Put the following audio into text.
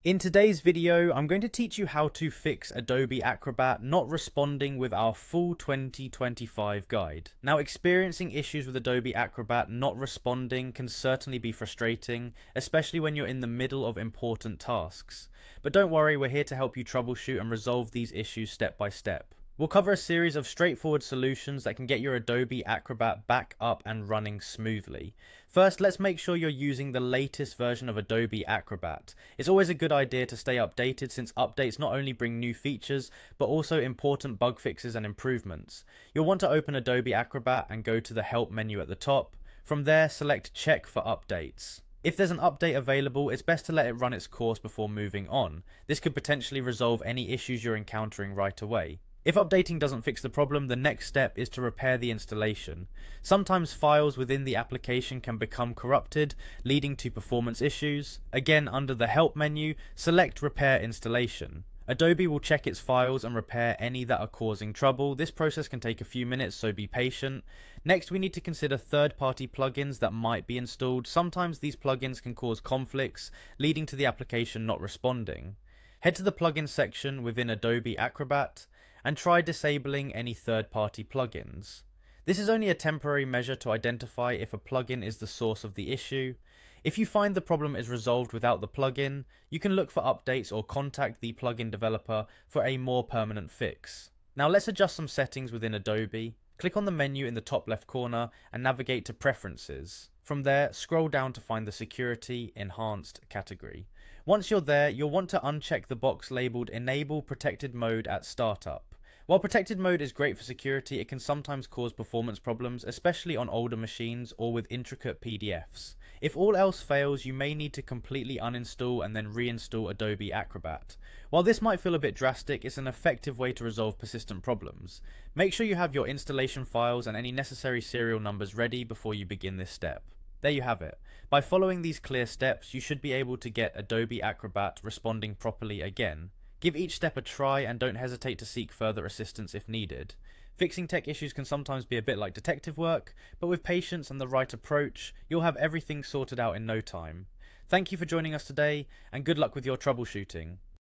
In today's video, I'm going to teach you how to fix Adobe Acrobat not responding with our full 2025 guide. Now, experiencing issues with Adobe Acrobat not responding can certainly be frustrating, especially when you're in the middle of important tasks. But don't worry, we're here to help you troubleshoot and resolve these issues step by step. We'll cover a series of straightforward solutions that can get your Adobe Acrobat back up and running smoothly. First, let's make sure you're using the latest version of Adobe Acrobat. It's always a good idea to stay updated since updates not only bring new features, but also important bug fixes and improvements. You'll want to open Adobe Acrobat and go to the Help menu at the top. From there, select Check for Updates. If there's an update available, it's best to let it run its course before moving on. This could potentially resolve any issues you're encountering right away. If updating doesn't fix the problem, the next step is to repair the installation. Sometimes files within the application can become corrupted, leading to performance issues. Again, under the Help menu, select Repair Installation. Adobe will check its files and repair any that are causing trouble. This process can take a few minutes, so be patient. Next, we need to consider third-party plugins that might be installed. Sometimes these plugins can cause conflicts, leading to the application not responding. Head to the Plugins section within Adobe Acrobat and try disabling any third-party plugins. This is only a temporary measure to identify if a plugin is the source of the issue. If you find the problem is resolved without the plugin, you can look for updates or contact the plugin developer for a more permanent fix. Now let's adjust some settings within Adobe. Click on the menu in the top left corner and navigate to Preferences. From there, scroll down to find the Security Enhanced category. Once you're there, you'll want to uncheck the box labeled Enable Protected Mode at Startup. While protected mode is great for security, it can sometimes cause performance problems, especially on older machines or with intricate PDFs. If all else fails, you may need to completely uninstall and then reinstall Adobe Acrobat. While this might feel a bit drastic, it's an effective way to resolve persistent problems. Make sure you have your installation files and any necessary serial numbers ready before you begin this step. There you have it. By following these clear steps, you should be able to get Adobe Acrobat responding properly again. Give each step a try and don't hesitate to seek further assistance if needed. Fixing tech issues can sometimes be a bit like detective work, but with patience and the right approach, you'll have everything sorted out in no time. Thank you for joining us today, and good luck with your troubleshooting.